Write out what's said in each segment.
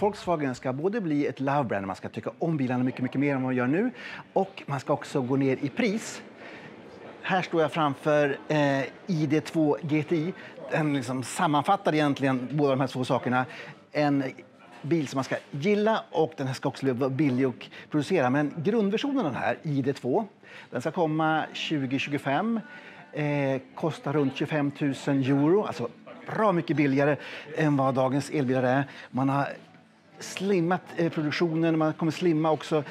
Volkswagen ska både bli ett love brand, man ska tycka om bilarna mycket, mycket mer än vad man gör nu. Och man ska också gå ner i pris. Här står jag framför ID2 GTI. Den liksom sammanfattar egentligen båda de här två sakerna. En bil som man ska gilla och den här ska också vara billig att producera. Men grundversionen av den här, ID2, den ska komma 2025. Kostar runt 25 000 euro, alltså bra mycket billigare än vad dagens elbilar är. Man har slimmat produktionen, man kommer slimma också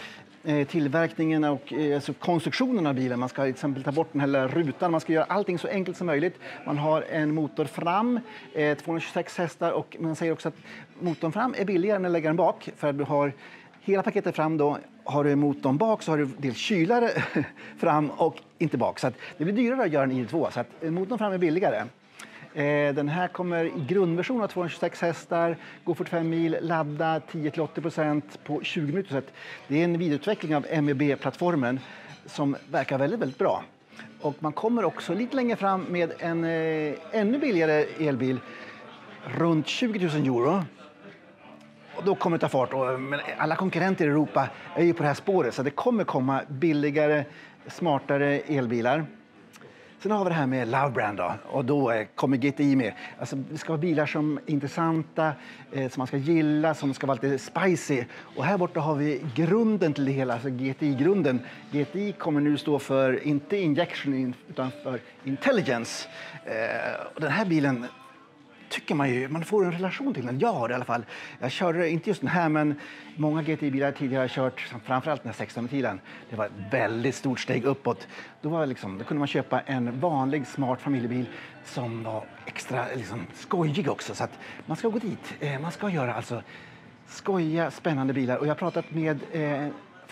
tillverkningen och alltså konstruktionen av bilen. Man ska till exempel ta bort den här rutan, man ska göra allting så enkelt som möjligt. Man har en motor fram, 226 hästar, och man säger också att motorn fram är billigare än att lägga den bak, för att du har hela paketet fram då. Har du motorn bak så har du dels kylare fram och inte bak. Så att det blir dyrare att göra en ID2, så att motorn fram är billigare. Den här kommer i grundversion av 226 hästar, går 45 mil, ladda 10-80% på 20 minuter. Så att det är en vidareutveckling av MEB-plattformen som verkar väldigt, väldigt bra. Och man kommer också lite längre fram med en ännu billigare elbil, runt 20 000 euro. Och då kommer det ta fart. Men alla konkurrenter i Europa är ju på det här spåret, så det kommer komma billigare, smartare elbilar. Sen har vi det här med love brand då, och då kommer GTI med. Alltså, det ska vara bilar som är intressanta, som man ska gilla, som ska vara lite spicy. Och här borta har vi grunden till det hela, alltså GTI-grunden. GTI kommer nu stå för, inte injection, utan för intelligence. Och den här bilen tycker man ju, man får en relation till den. Jag har det i alla fall. Jag körde inte just den här, men många GTI-bilar tidigare har kört, framförallt den här 16-tilen. Det var ett väldigt stort steg uppåt. Då kunde man köpa en vanlig smart familjebil som var extra skojig också. Så att man ska gå dit. Man ska göra alltså skojiga, spännande bilar. Och jag har pratat med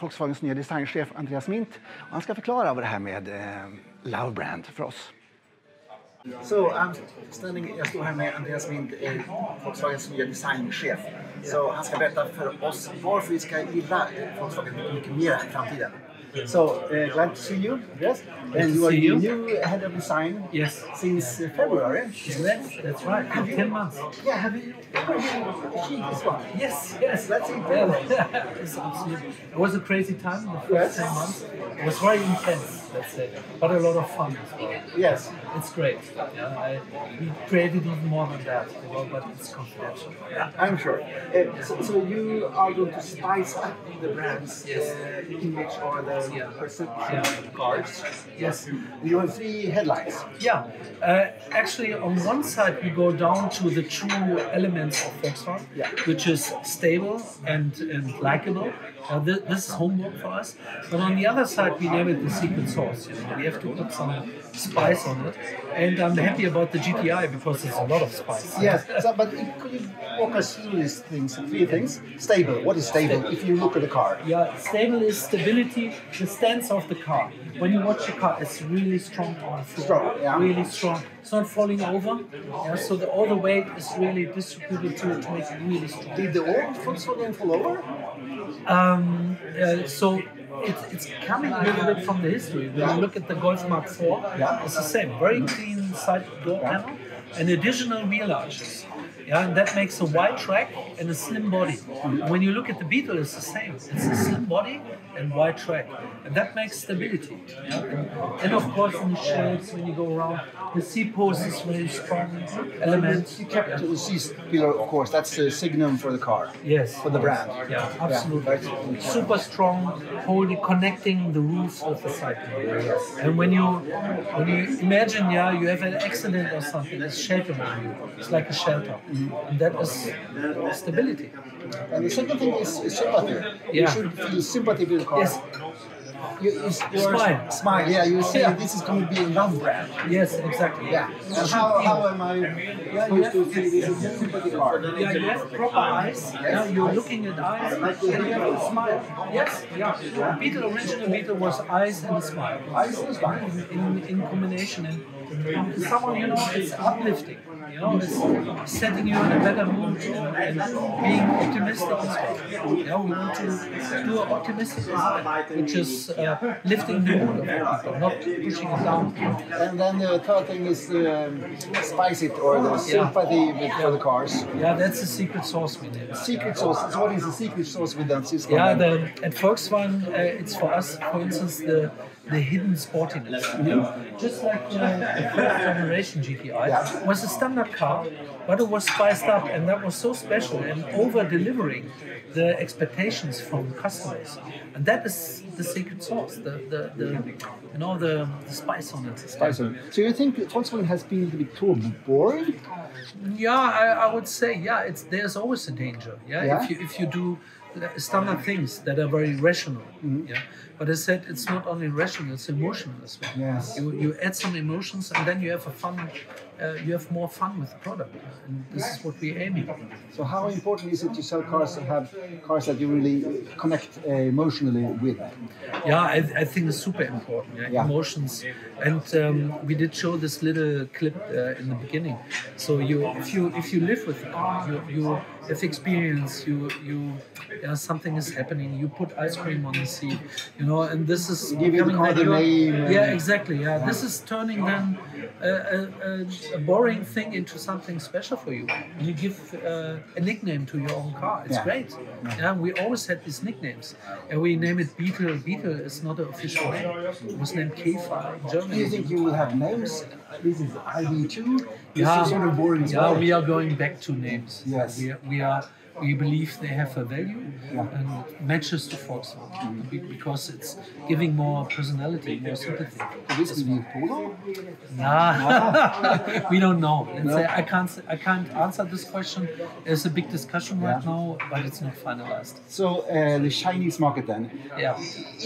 Volkswagens nya designchef Andreas Mindt. Och han ska förklara vad det här med love brand för oss. So jag står här med Andreas Mindt, Volkswagens nya designchef. Så han ska berätta för oss varför vi ska gilla Volkswagen mycket mer i framtiden. So glad to see you. Yes. And you are the new head of design. Yes. Since February. Yes, that's right. 10 months. Yeah. Have you achieved this one? Yes. That's incredible. It was a crazy time. The first 10 months. It was very intense. Let's say, but a lot of fun as well. Yes. It's great. Yeah, we created even more than that, but it's confidential. Yeah, I'm sure. So you are going to spice up the brand's image or the perception of cars. Yes. You have 3 headlines. Yeah. Actually, on one side, we go down to the true elements of Volkswagen, which is stable and likable. This is homework for us. But on the other side, we name it the secret sauce. We have to put some spice on it. And I'm happy about the GTI because there's a lot of spice. Yes, but could you walk us through these things, 3 things? Stable. What is stable if you look at the car? Yeah, stable is stability, the stance of the car. When you watch the car, it's really strong on the floor. Strong, yeah. Really strong. It's not falling over. Yeah, so all the weight is really distributed to make it really strong. Did the old Volkswagen fall over? So it's coming a little bit from the history. When you look at the Golf Mark IV, it's the same. Very clean side door panel and additional wheel arches. Yeah, and that makes a wide track and a slim body. When you look at the Beetle, it's the same. It's a slim body and wide track. And that makes stability. Yeah? And of course, in the shades, when you go around, the seat post is very strong element. You kept the seat pillar, of course. That's the signum for the car. Yes. For the brand. Yeah, absolutely. Yeah. Super strong, connecting the roofs with the side pillar. Yes. And when you imagine, you have an accident or something, it's sheltering you. It's like a shelter. And that is stability. And the second thing is sympathy. You should feel sympathy with the car. Yes. Smile. Yeah, you say this is going to be a love brand. Yes, exactly. Yeah. And how am I supposed to see this is a sympathy car? Yeah, you have proper eyes. Yeah, you're looking at eyes and you have a smile. Yes, yeah. Original Beetle was eyes and a smile. Eyes and a smile. In combination. And someone, you know, it's uplifting. You know, it's setting you in a better mood and being optimistic as well. You know, we want to do an optimistic design, which is lifting the mood of the people, not pushing it down. And then the third thing is spice it, or the sympathy for the cars. Yeah, that's the secret sauce we did. Secret sauce. So what is the secret sauce with that system? Yeah, at Volkswagen, it's for us, for instance, the hidden sportiness. Just like the first generation GTI was a standard car, but it was spiced up, and that was so special and over-delivering the expectations from customers. And that is the secret sauce, the spice on it. Spice on it. So you think Volkswagen has been a little bit too boring? Yeah, I would say, there's always a danger. If you do standard things that are very rational. But as I said, it's not only rational; it's emotional as well. Yes. You add some emotions, and then you have you have more fun with the product, and this is what we're aiming for. So, how important is it to sell cars that have cars that you really connect emotionally with? Yeah, I think it's super important. Emotions, and we did show this little clip in the beginning. So, if you live with the car, you have experience. Something is happening. You put ice cream on the seat, you know, and this is giving the car the name. Yeah, exactly. Yeah, this is turning then a boring thing into something special for you. You give a nickname to your own car. It's great. Yeah, we always had these nicknames, and we name it Beetle. Beetle is not an official name. It was named Käfer in Germany. Do you think you will have names? This is ID2. This is sort of boring as well. We are going back to names. Yes. We believe they have a value and matches to Volkswagen because it's giving more personality, more sympathy. Could this be Polo? Nah, we don't know. Let's say I can't answer this question. There's a big discussion right now, but it's not finalized. So the Chinese market then? Yeah,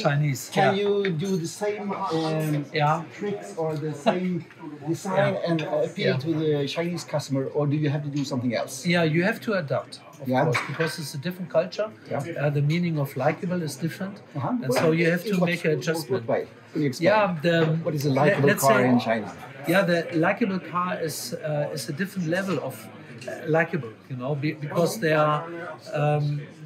Chinese. Can you do the same tricks or the same design and appeal to the Chinese customer, or do you have to do something else? Yeah, you have to adapt. Of course, because it's a different culture. The meaning of likable is different, and so you have to make an adjustment. What is a likable car in China? Yeah, the likable car is a different level of likable, you know, because they are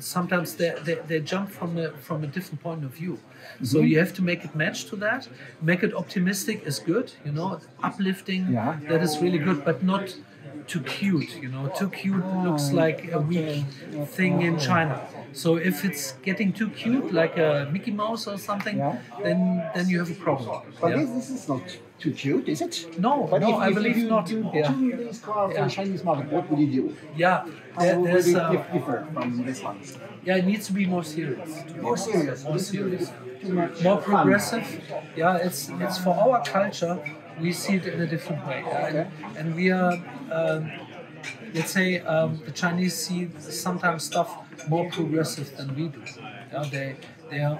sometimes they jump from a different point of view. So you have to make it match to that. Make it optimistic is good, you know, uplifting. That is really good, but not too cute, you know. Too cute looks like a weak thing in China. So if it's getting too cute, like a Mickey Mouse or something, then you have a problem. But this is not too cute, is it? No, I believe not. If you do this car for the Chinese market, what would you do? Yeah, there's differ from this one. Yeah, it needs to be more serious. More serious. More progressive. Yeah, it's for our culture. We see it in a different way, and we are, let's say, the Chinese see sometimes stuff more progressive than we do. They are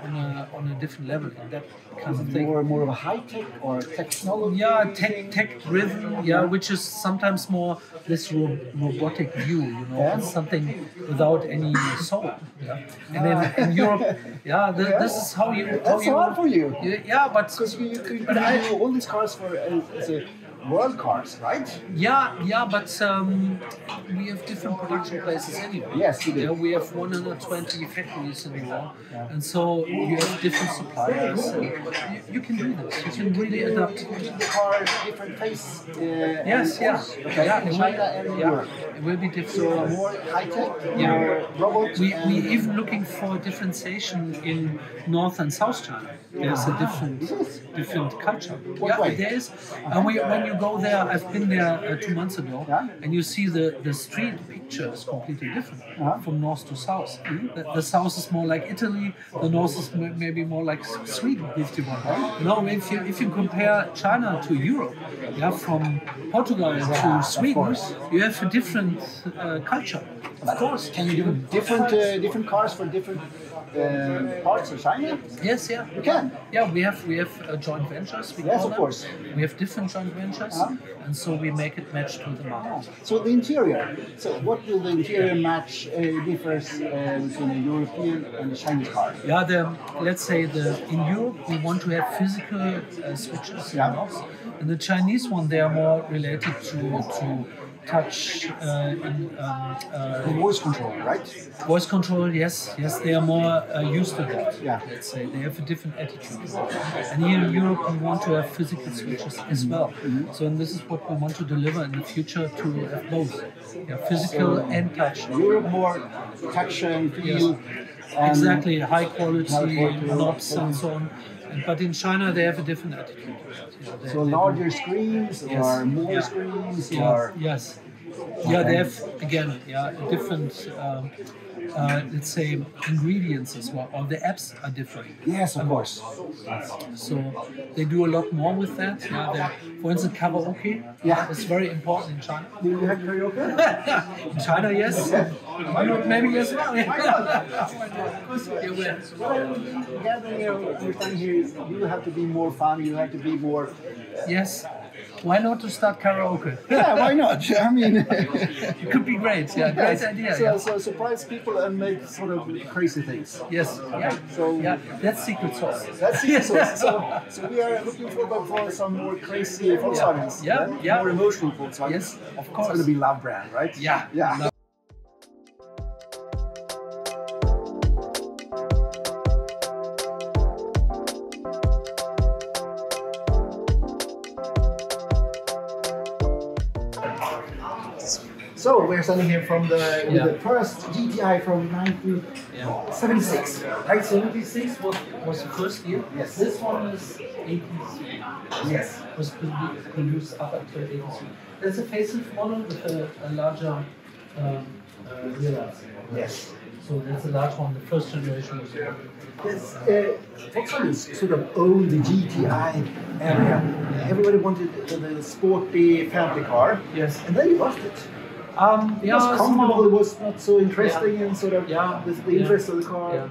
on a different level in that kind of thing. More of a high tech or technology. Yeah, tech driven. Yeah, which is sometimes more this robotic view. You know, it's something without any soul. Yeah, and in Europe, this is how you. That's hard for you. Yeah, but because you do all these cars for as a world cars, right? Yeah, but we have different production places anyway. Yes, we do. We have 120 factories in the world, and so you have different suppliers. You can do this. You can really adapt. Keep the car different face. Yes. In China and in Europe. It will be different. So more high tech, more robots. We even looking for differentiation in North and South China. There's a different culture. There is. When you go there, I've been there 2 months ago, and you see the street picture is completely different from north to south. The south is more like Italy, the north is maybe more like Sweden. You know, if you compare China to Europe, from Portugal to Sweden, you have a different culture. Of course. Can you do different cars for different parts of China? Yes, yeah. You can? Yeah, we have joint ventures. We Yes, call of them. course. We have different joint ventures, and so we make it match to the market. So the interior. So what will the interior match differs between the European and the Chinese car? Yeah, let's say in Europe we want to have physical switches. Yeah. And the Chinese one, they are more related to touch The voice control, right? voice control. Yes, they are more used to that. Yeah. Let's say they have a different attitude. And here in Europe we want to have physical switches as well. So and this is what we want to deliver in the future, to have both, physical and touch. Europe more touch and feel. And Exactly, high quality knobs and so on. But in China they have a different attitude. So larger screens or more screens or Yes. Yeah, they have again, different, let's say, ingredients as well, or the apps are different. yes, of course. So they do a lot more with that. For instance, karaoke is very important in China. Do you have karaoke? In China, yes. Why not? Maybe as well. Gathering your time here, you have to be more fun. You have to be more. Yes. Why not to start karaoke? Yeah, why not? I mean, It could be great. Yeah, great idea. So surprise people and make sort of crazy things. Yes. Yeah. So That's secret sauce. that's it. So we are looking forward for some more crazy Volkswagens. Yeah. More emotional Volkswagens. Yes, of It's course. going to be love brand, right? Yeah. Yeah. So we're standing here from with the first GTI from 1976, right? 76 was the first year. Yes. This one is 83. Yes. Was produced up until 83. There's a facelift model with a larger rear. Yes. So that's a large one. The first generation was. Yes, Volkswagen sort of owned the GTI area. Everybody wanted the sporty family car. Yes. And then you lost it. It was comfortable, it was not so interesting, and sort of the interest of the car,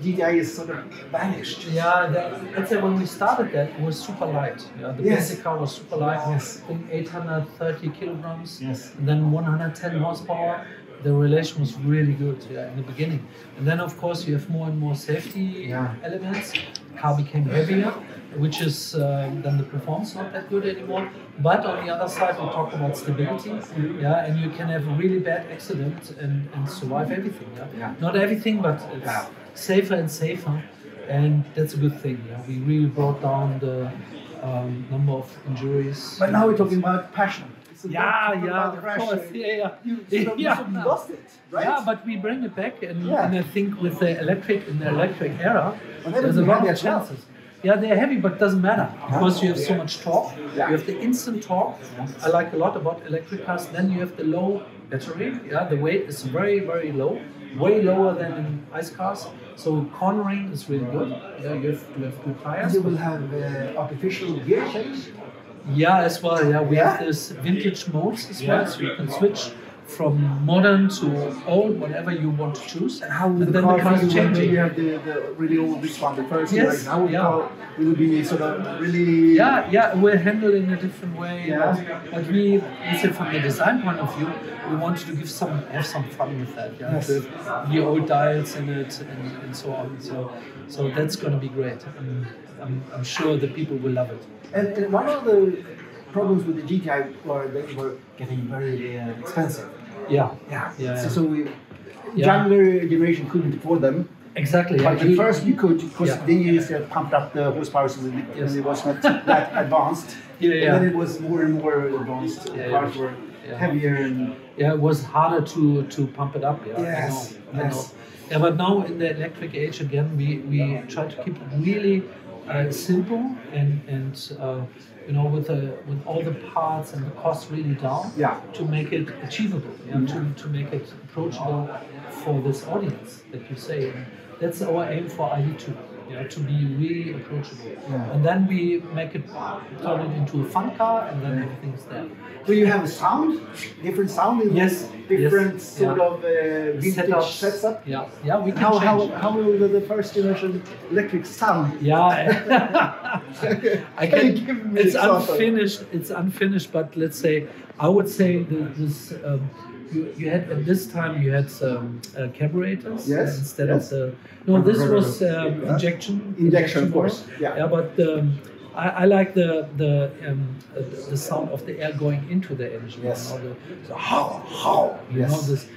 GTI is sort of vanished. Let's say when we started that, it was super light. The basic car was super light. Yes. I think 830 kilograms. Yes. And then 110 horsepower. The relation was really good in the beginning. And then, of course, you have more and more safety elements. The car became heavier, which is then the performance not that good anymore. But on the other side, we talk about stability. And you can have a really bad accident and survive everything. Not everything, but it's safer and safer. And that's a good thing. We really brought down the number of injuries. But now we're talking about passion. Of course. You lost it, right? Yeah, but we bring it back, and I think with the electric era, there's a lot of chances. Yeah, they're heavy, but it doesn't matter because you have so much torque. You have the instant torque. I like a lot about electric cars. Then you have the low battery. The weight is very, very low, way lower than in ICE cars. So cornering is really good. You have good tires. You will have artificial gear change. As well. We have this vintage modes as well, so you can switch from modern to old, whatever you want to choose. And how will the car feel when you have the really old this one, the first one? How will it be sort of really... we'll handle it in a different way. But we say from the design point of view, we wanted to have some fun with that. With the old dials in it and so on. So that's going to be great. I'm sure the people will love it. And one of the problems with the GTI were they were getting very expensive. So younger generation couldn't afford them. Exactly. But at first you could, because then you pumped up the horsepower so it was not that advanced. And then it was more and more advanced. Cars were heavier and it was harder to pump it up. I know. Yeah, but now in the electric age again, we try to keep it really simple and with all the parts and the costs really down to make it achievable, to make it approachable for this audience that you say. And that's our aim for ID2. to be really approachable. And then we turn it into a fun car, and then everything's there. Do you have a sound? Different sound? Yes. Different sort of vintage setup? Yeah, we can change. How will the first generation electric sound? It's unfinished, but let's say, I would say this. You had at this time you had carburetors instead of the. No, this was injection, of course. Yeah, but I like the sound of the air going into the engine. Yes. The how. You know this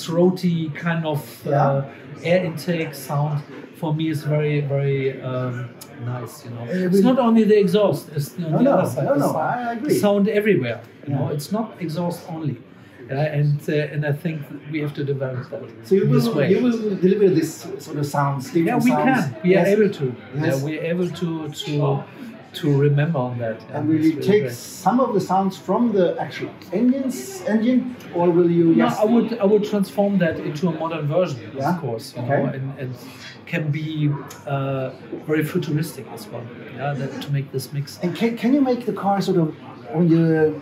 throaty kind of air intake sound. For me, is very very nice. You know, it's not only the exhaust. It's the other side. I agree. The sound everywhere. You know, it's not exhaust only. And I think we have to develop that. So you will deliver this sort of sounds, different sounds. We can. We are able to. Yeah, we are able to remember on that. And will you take some of the sounds from the actual engine, or will you? No, I would transform that into a modern version, of course. You know, and can be very futuristic as well. To make this mix. And can you make the car sort of when you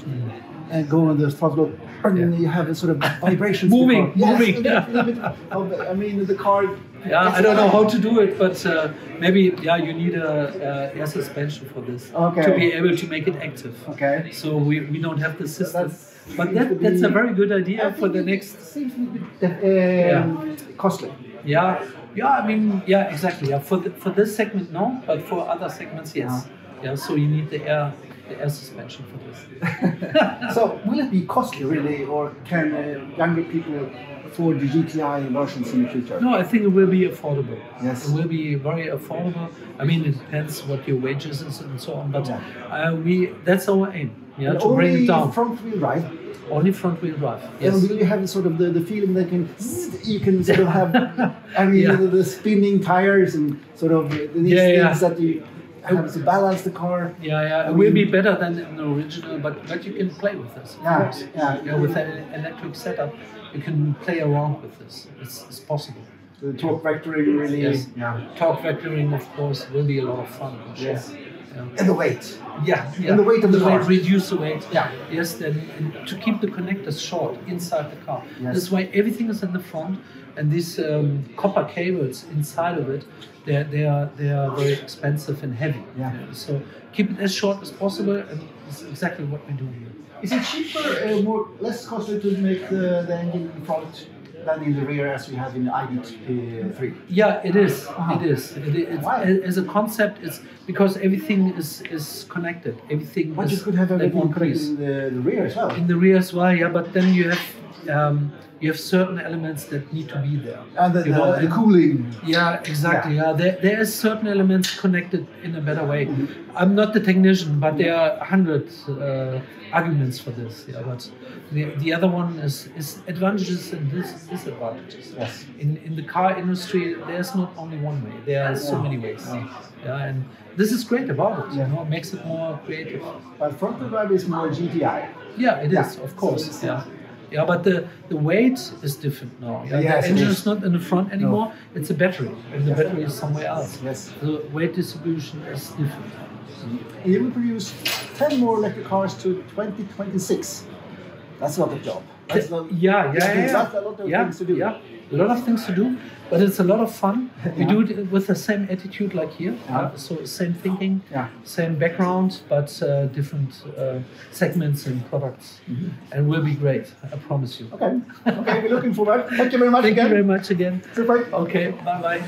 go on the throttle? And you have a sort of vibrations. moving. I mean, the car. Yeah, I don't know how to do it, but maybe you need a air suspension for this to be able to make it active. Okay. So we don't have the system. That's a very good idea for the next. Seems a bit costly. Yeah. I mean, exactly. Yeah, for this segment, no, but for other segments, yes. Yeah. So you need the air suspension for this. So will it be costly really, or can younger people afford the GTI versions in the future? No, I think it will be affordable. Yes. It will be very affordable. I mean, it depends what your wages is and so on, but that's our aim. To bring it down. Only front-wheel drive? Only front-wheel drive, yes. And will you have sort of the feeling that you can sort of have, I mean, the spinning tires and sort of these things that you have to balance the car? It will be better than the original, but you can play with this. Of course. With an electric setup, you can play around with this. It's possible. The torque vectoring really. Yes. Torque vectoring, of course, will be a lot of fun. Yes. And the weight. And the weight of the car. Reduce the weight. Yes, then to keep the connectors short inside the car. Yes. This way, everything is in the front, and these copper cables inside of it, they are very expensive and heavy. So keep it as short as possible, and it's exactly what we do here. Is it cheaper, less costly to make the engine in front than in the rear as we have in the ID3? Yeah, it is. It is. As a concept, it's because everything is connected. Everything. But you could have everything connected in the rear as well. In the rear as well, but then you have certain elements that need to be there. And the cooling. Yeah, exactly. There is certain elements connected in a better way. I'm not the technician, but there are 100 arguments for this. But the other one is advantages and disadvantages. Yes. In the car industry, there's not only one way. There are so many ways. And this is great about it. You know, it makes it more creative. But front-wheel drive is more GTI. Yeah, it is, of course. Yeah, but the weight is different now. The engine is not in the front anymore. It's a battery, and the battery is somewhere else. Yes. The weight distribution is different. And you will produce 10 more electric cars to 2026. That's a lot of job. That's a lot of things to do. A lot of things to do, but it's a lot of fun. We do it with the same attitude like here, so same thinking, same background, but different segments and products, and will be great. I promise you. Okay, we're looking forward. Thank you very much again. Thank you very much again. Super. Okay, bye.